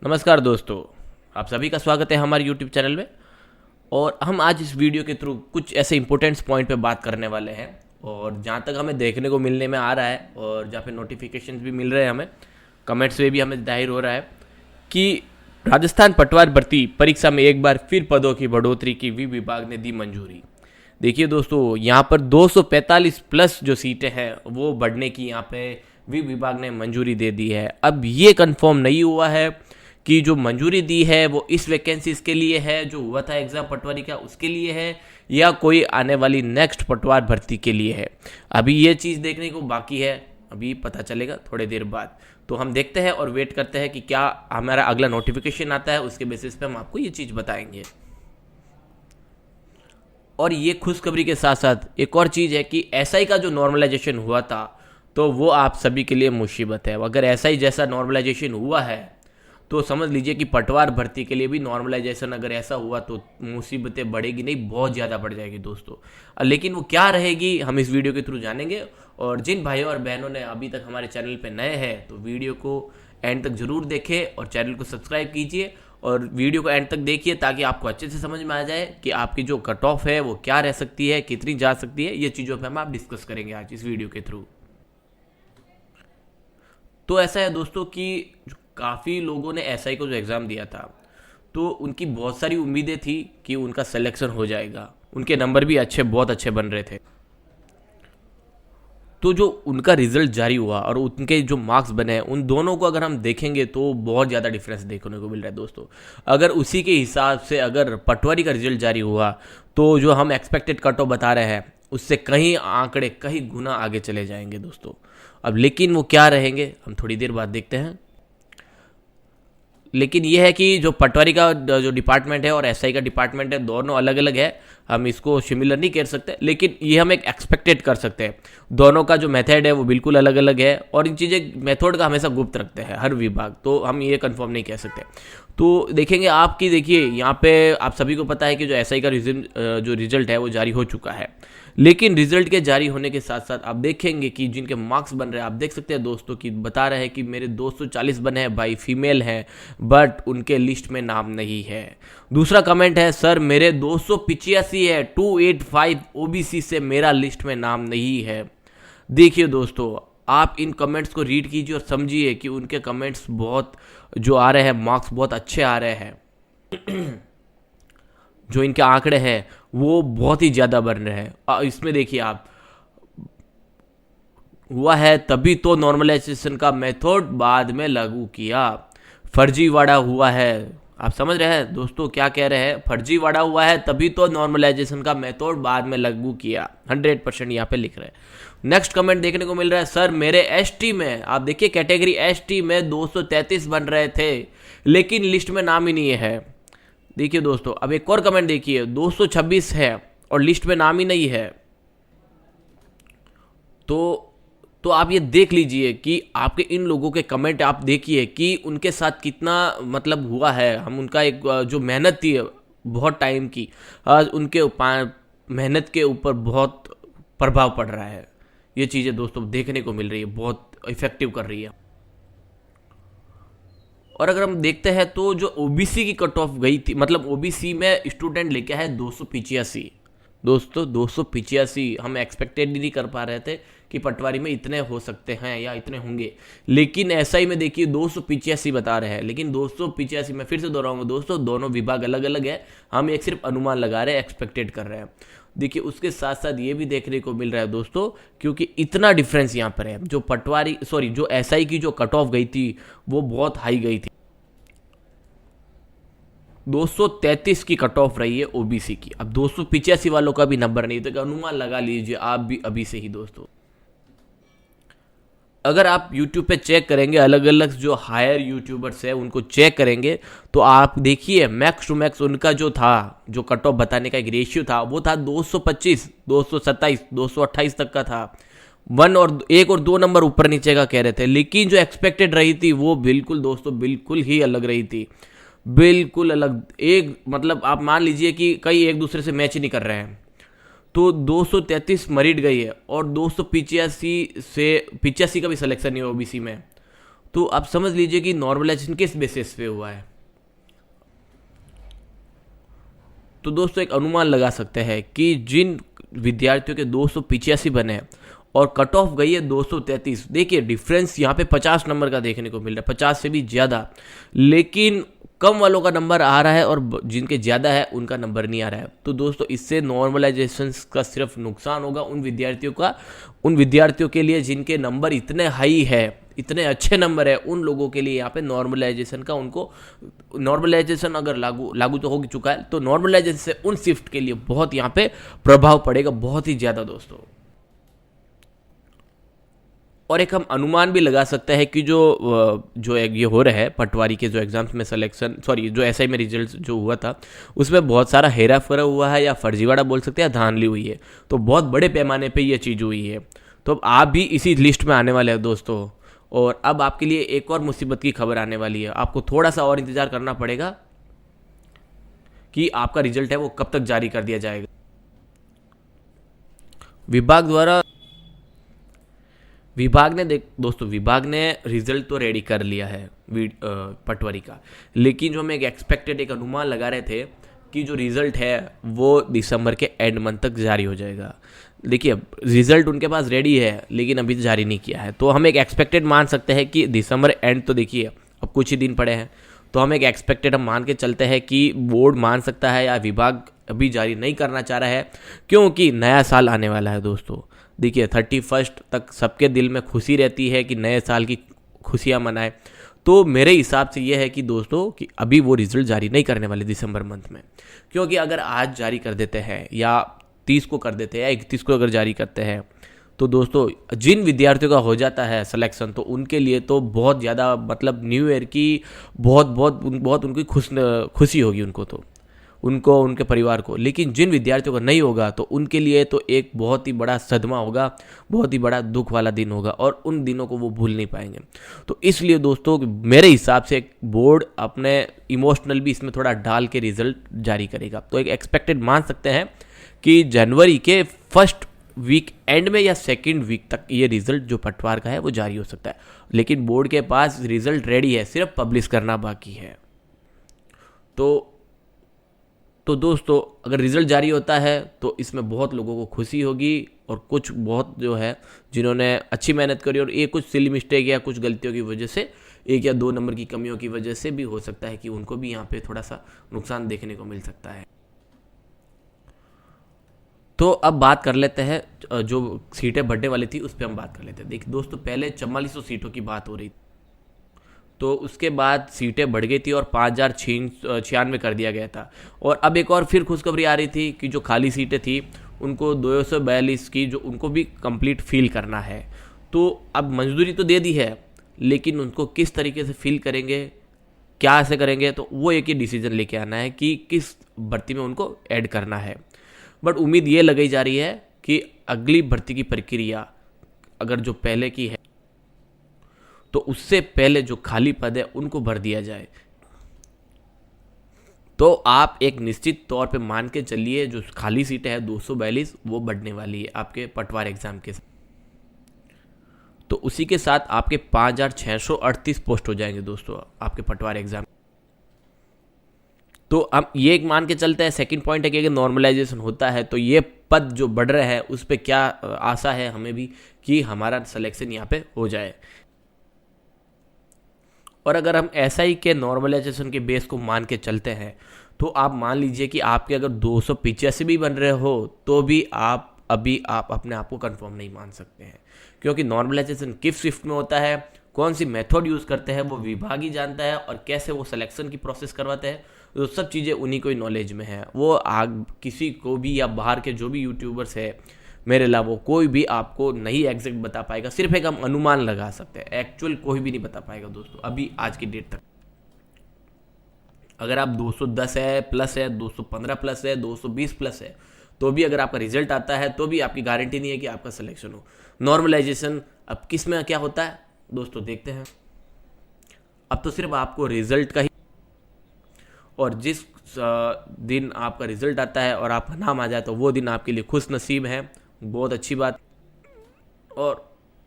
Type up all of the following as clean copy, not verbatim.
नमस्कार दोस्तों, आप सभी का स्वागत है हमारे YouTube चैनल में। और हम आज इस वीडियो के थ्रू कुछ ऐसे इंपॉर्टेंट पॉइंट पे बात करने वाले हैं। और जहाँ तक हमें देखने को मिलने में आ रहा है और जहाँ पे नोटिफिकेशंस भी मिल रहे हैं, हमें कमेंट्स में भी हमें जाहिर हो रहा है कि राजस्थान पटवार भर्ती परीक्षा में एक बार फिर पदों की बढ़ोतरी की विभाग ने दी मंजूरी। देखिए दोस्तों, यहाँ पर 245 प्लस जो सीटें हैं वो बढ़ने की यहाँ पे विभाग ने मंजूरी दे दी है। अब ये कंफर्म नहीं हुआ है कि जो मंजूरी दी है वो इस वैकेंसीज के लिए है जो हुआ था एग्जाम पटवारी का उसके लिए है या कोई आने वाली नेक्स्ट पटवार भर्ती के लिए है। अभी ये चीज़ देखने को बाकी है, अभी पता चलेगा थोड़ी देर बाद। तो हम देखते हैं और वेट करते हैं कि क्या हमारा अगला नोटिफिकेशन आता है, उसके बेसिस पे हम आपको ये चीज़ बताएंगे। और ये खुशखबरी के साथ साथ एक और चीज़ है कि एसआई का जो नॉर्मलाइजेशन हुआ था तो वो आप सभी के लिए मुसीबत है। अगर एसआई जैसा नॉर्मलाइजेशन हुआ है तो समझ लीजिए कि पटवार भर्ती के लिए भी नॉर्मलाइजेशन अगर ऐसा हुआ तो मुसीबतें बढ़ेगी नहीं, बहुत ज़्यादा बढ़ जाएगी दोस्तों। लेकिन वो क्या रहेगी हम इस वीडियो के थ्रू जानेंगे। और जिन भाइयों और बहनों ने अभी तक हमारे चैनल पर नए हैं तो वीडियो को एंड तक ज़रूर देखें और चैनल को सब्सक्राइब कीजिए और वीडियो को एंड तक देखिए ताकि आपको अच्छे से समझ में आ जाए कि आपकी जो कट ऑफ है वो क्या रह सकती है, कितनी जा सकती है। ये चीज़ों पर हम आप डिस्कस करेंगे आज इस वीडियो के थ्रू। तो ऐसा है दोस्तों कि काफ़ी लोगों ने एसआई को जो एग्ज़ाम दिया था तो उनकी बहुत सारी उम्मीदें थी कि उनका सिलेक्शन हो जाएगा, उनके नंबर भी अच्छे बहुत अच्छे बन रहे थे। तो जो उनका रिजल्ट जारी हुआ और उनके जो मार्क्स बने उन दोनों को अगर हम देखेंगे तो बहुत ज़्यादा डिफरेंस देखने को मिल रहा है दोस्तों। अगर उसी के हिसाब से अगर पटवारी का रिजल्ट जारी हुआ तो जो हम एक्सपेक्टेड कट ऑफ बता रहे हैं उससे कहीं आंकड़े कहीं गुना आगे चले जाएंगे दोस्तों। अब लेकिन वो क्या रहेंगे हम थोड़ी देर बाद देखते हैं। लेकिन यह है कि जो पटवारी का जो डिपार्टमेंट है और एसआई का डिपार्टमेंट है दोनों अलग अलग है, हम इसको सिमिलर नहीं कर सकते, लेकिन ये हम एक एक्सपेक्टेड कर सकते हैं। दोनों का जो मेथड है वो बिल्कुल अलग अलग है और इन चीज़ें मेथड का हमेशा गुप्त रखते हैं हर विभाग, तो हम ये कंफर्म नहीं कह सकते। तो देखेंगे आपकी, देखिए यहाँ पे आप सभी को पता है कि जो एसआई का जो रिजल्ट है वो जारी हो चुका है। लेकिन रिजल्ट के जारी होने के साथ साथ आप देखेंगे कि जिनके मार्क्स बन रहे हैं, आप देख सकते हैं दोस्तों कि बता रहे हैं कि मेरे 240 बने हैं भाई, फीमेल हैं बट उनके लिस्ट में नाम नहीं है। दूसरा कमेंट है सर मेरे 285 है, 285 ओबीसी से मेरा लिस्ट में नाम नहीं है। देखिए दोस्तों, आप इन कमेंट्स को रीड कीजिए और समझिए कि उनके कमेंट्स बहुत जो आ रहे हैं, मार्क्स बहुत अच्छे आ रहे हैं। जो इनके आंकड़े हैं वो बहुत ही ज़्यादा बन रहे हैं। इसमें देखिए आप, हुआ है तभी तो नॉर्मलाइजेशन का मेथड बाद में लागू किया, फर्जीवाड़ा हुआ है। आप समझ रहे हैं दोस्तों क्या कह रहे हैं, फर्जीवाड़ा हुआ है तभी तो नॉर्मलाइजेशन का मेथड बाद में लागू किया, 100% यहाँ पे लिख रहे हैं। नेक्स्ट कमेंट देखने को मिल रहा है सर मेरे एसटी में, आप देखिए कैटेगरी एसटी में 233 बन रहे थे लेकिन लिस्ट में नाम ही नहीं है। देखिए दोस्तों, अब एक और कमेंट देखिए, 226 है और लिस्ट में नाम ही नहीं है। तो आप ये देख लीजिए कि आपके इन लोगों के कमेंट आप देखिए कि उनके साथ कितना मतलब हुआ है। हम उनका एक जो मेहनत थी बहुत टाइम की, उनके मेहनत के ऊपर बहुत प्रभाव पड़ रहा है। ये चीज़ें दोस्तों देखने को मिल रही है, बहुत इफेक्टिव कर रही है। और अगर हम देखते हैं तो जो ओबीसी की कट ऑफ गई थी, मतलब ओबीसी में स्टूडेंट लेके है 285 दोस्तों, 285 हम एक्सपेक्टेड नहीं कर पा रहे थे कि पटवारी में इतने हो सकते हैं या इतने होंगे। लेकिन एसआई में देखिए 285 बता रहे हैं, लेकिन 285 में फिर से दोहराऊंगा दोस्तों, दोनों विभाग अलग अलग है, हम एक सिर्फ अनुमान लगा रहे हैं, एक्सपेक्टेड कर रहे हैं। देखिए उसके साथ साथ ये भी देखने को मिल रहा है दोस्तों, क्योंकि इतना डिफरेंस यहाँ पर है, जो जो एसआई की जो कट ऑफ गई थी वो बहुत हाई गई थी, 233 की कट ऑफ रही है ओबीसी की। अब 285 वालों का भी नंबर नहीं, तो अनुमान लगा लीजिए आप भी अभी से ही दोस्तों। अगर आप YouTube पे चेक करेंगे, अलग अलग जो हायर यूट्यूबर्स है उनको चेक करेंगे तो आप देखिए मैक्स टू मैक्स उनका जो था, जो कट ऑफ बताने का एक रेशियो था वो था 225, 227, 228 तक का था। एक और दो नंबर ऊपर नीचे का कह रहे थे, लेकिन जो एक्सपेक्टेड रही थी वो बिल्कुल दोस्तों बिल्कुल ही अलग रही थी, बिल्कुल अलग। एक मतलब आप मान लीजिए कि कई एक दूसरे से मैच ही नहीं कर रहे हैं। तो 233 मेरिट गई है और 285 से 85 का भी सिलेक्शन नहीं है ओबीसी में। तो आप समझ लीजिए कि नॉर्मलाइजेशन किस बेसिस पे हुआ है। तो दोस्तों एक अनुमान लगा सकते हैं कि जिन विद्यार्थियों के 285 बने हैं और कट ऑफ गई है 233, देखिए डिफरेंस यहाँ पे 50 नंबर का देखने को मिल रहा है, 50 से भी ज़्यादा, लेकिन कम वालों का नंबर आ रहा है और जिनके ज़्यादा है उनका नंबर नहीं आ रहा है। तो दोस्तों इससे नॉर्मलाइजेशन का सिर्फ नुकसान होगा उन विद्यार्थियों के लिए जिनके नंबर इतने हाई है, इतने अच्छे नंबर है, उन लोगों के लिए यहाँ पे नॉर्मलाइजेशन का उनको नॉर्मलाइजेशन अगर लागू तो हो चुका है, तो नॉर्मलाइजेशन से उन शिफ्ट के लिए बहुत यहाँ पे प्रभाव पड़ेगा, बहुत ही ज़्यादा दोस्तों। और एक हम अनुमान भी लगा सकते हैं कि जो ये हो रहा है पटवारी के जो एग्जाम्स में जो एसआई में रिजल्ट जो हुआ था उसमें बहुत सारा हेरा फेरा हुआ है, या फर्जीवाड़ा बोल सकते हैं, धांधली हुई है। तो बहुत बड़े पैमाने पे ये चीज़ हुई है। तो अब आप भी इसी लिस्ट में आने वाले हैं दोस्तों। और अब आपके लिए एक और मुसीबत की खबर आने वाली है। आपको थोड़ा सा और इंतजार करना पड़ेगा कि आपका रिजल्ट है वो कब तक जारी कर दिया जाएगा। विभाग ने रिजल्ट तो रेडी कर लिया है पटवारी का, लेकिन जो हम एक अनुमान लगा रहे थे कि जो रिजल्ट है वो दिसंबर के एंड मंथ तक जारी हो जाएगा। देखिए रिजल्ट उनके पास रेडी है लेकिन अभी जारी नहीं किया है, तो हम एक एक्सपेक्टेड मान सकते हैं कि दिसंबर एंड, तो देखिए अब कुछ ही दिन पड़े हैं, तो हम एक एक्सपेक्टेड हम मान के चलते हैं कि बोर्ड मान सकता है या विभाग अभी जारी नहीं करना चाह रहा है, क्योंकि नया साल आने वाला है दोस्तों। देखिए 31 तक सबके दिल में खुशी रहती है कि नए साल की खुशियाँ मनाएं। तो मेरे हिसाब से ये है कि दोस्तों कि अभी वो रिजल्ट जारी नहीं करने वाले दिसंबर मंथ में, क्योंकि अगर आज जारी कर देते हैं या 30 को कर देते हैं या 31 को अगर जारी करते हैं, तो दोस्तों जिन विद्यार्थियों का हो जाता है सिलेक्शन, तो उनके लिए तो बहुत ज़्यादा मतलब न्यू ईयर की बहुत उनकी खुशी होगी उनको उनके परिवार को। लेकिन जिन विद्यार्थियों का नहीं होगा तो उनके लिए तो एक बहुत ही बड़ा सदमा होगा, बहुत ही बड़ा दुख वाला दिन होगा, और उन दिनों को वो भूल नहीं पाएंगे। तो इसलिए दोस्तों मेरे हिसाब से बोर्ड अपने इमोशनल भी इसमें थोड़ा डाल के रिजल्ट जारी करेगा। तो एक एक्सपेक्टेड मान सकते हैं कि जनवरी के फर्स्ट वीक एंड में या सेकेंड वीक तक ये रिजल्ट जो पटवार का है वो जारी हो सकता है। लेकिन बोर्ड के पास रिजल्ट रेडी है, सिर्फ पब्लिश करना बाकी है। तो दोस्तों अगर रिजल्ट जारी होता है तो इसमें बहुत लोगों को खुशी होगी, और कुछ बहुत जो है जिन्होंने अच्छी मेहनत करी और ये कुछ सिली मिस्टेक या कुछ गलतियों की वजह से 1 या 2 नंबर की कमियों की वजह से भी हो सकता है कि उनको भी यहाँ पे थोड़ा सा नुकसान देखने को मिल सकता है। तो अब बात कर लेते हैं जो सीटें बढ़ने वाली थी उस पर हम बात कर लेते हैं। देखिए दोस्तों पहले 4400 सीटों की बात हो रही थी, तो उसके बाद सीटें बढ़ गई थी और 5096 कर दिया गया था। और अब एक और फिर खुशखबरी आ रही थी कि जो खाली सीटें थी उनको 242 की जो उनको भी कंप्लीट फिल करना है। तो अब मंजूरी तो दे दी है, लेकिन उनको किस तरीके से फिल करेंगे, क्या ऐसे करेंगे, तो वो एक ही डिसीजन लेके आना है कि किस भर्ती में उनको ऐड करना है। बट उम्मीद ये लगाई जा रही है कि अगली भर्ती की प्रक्रिया अगर जो पहले की है तो उससे पहले जो खाली पद है उनको भर दिया जाए। तो आप एक निश्चित तौर पे मान के चलिए जो खाली सीटें है 242 वो बढ़ने वाली है आपके पटवार एग्जाम के साथ। तो उसी के साथ आपके 5638 पोस्ट हो जाएंगे दोस्तों आपके पटवार एग्जाम। तो हम ये एक मान के चलते हैं, सेकंड पॉइंट है कि अगर नॉर्मलाइजेशन होता है तो ये पद जो बढ़ रहे हैं उस पर क्या आशा है हमें भी कि हमारा सिलेक्शन यहाँ पे हो जाए। और अगर हम एसआई के नॉर्मलाइजेशन के बेस को मान के चलते हैं तो आप मान लीजिए कि आपके अगर 285 भी बन रहे हो तो भी आप अपने आप को कंफर्म नहीं मान सकते हैं, क्योंकि नॉर्मलाइजेशन किस शिफ्ट में होता है, कौन सी मेथड यूज़ करते हैं वो विभाग ही जानता है, और कैसे वो सिलेक्शन की प्रोसेस करवाते हैं तो सब चीज़ें उन्हीं को ही नॉलेज में है। वो किसी को भी या बाहर के जो भी यूट्यूबर्स है मेरे अलावा कोई भी आपको नहीं एग्जैक्ट बता पाएगा, सिर्फ एक हम अनुमान लगा सकते हैं, एक्चुअल कोई भी नहीं बता पाएगा दोस्तों अभी आज की डेट तक। अगर आप 210 है प्लस है, 215 प्लस है, 220 प्लस है, तो भी अगर आपका रिजल्ट आता है तो भी आपकी गारंटी नहीं है कि आपका सिलेक्शन हो। नॉर्मलाइजेशन अब किस में क्या होता है दोस्तों देखते हैं। अब तो सिर्फ आपको रिजल्ट का ही, और जिस दिन आपका रिजल्ट आता है और आपका नाम आ जाए तो वो दिन आपके लिए खुश नसीब है, बहुत अच्छी बात।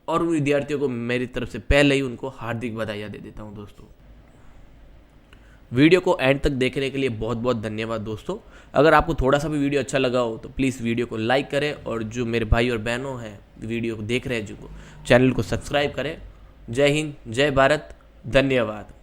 और उन विद्यार्थियों को मेरी तरफ से पहले ही उनको हार्दिक बधाइयाँ दे देता हूँ दोस्तों। वीडियो को एंड तक देखने के लिए बहुत बहुत धन्यवाद दोस्तों। अगर आपको थोड़ा सा भी वीडियो अच्छा लगा हो तो प्लीज़ वीडियो को लाइक करें, और जो मेरे भाई और बहनों हैं वीडियो को देख रहे हैं जिनको, चैनल को सब्सक्राइब करें। जय हिंद, जय भारत, धन्यवाद।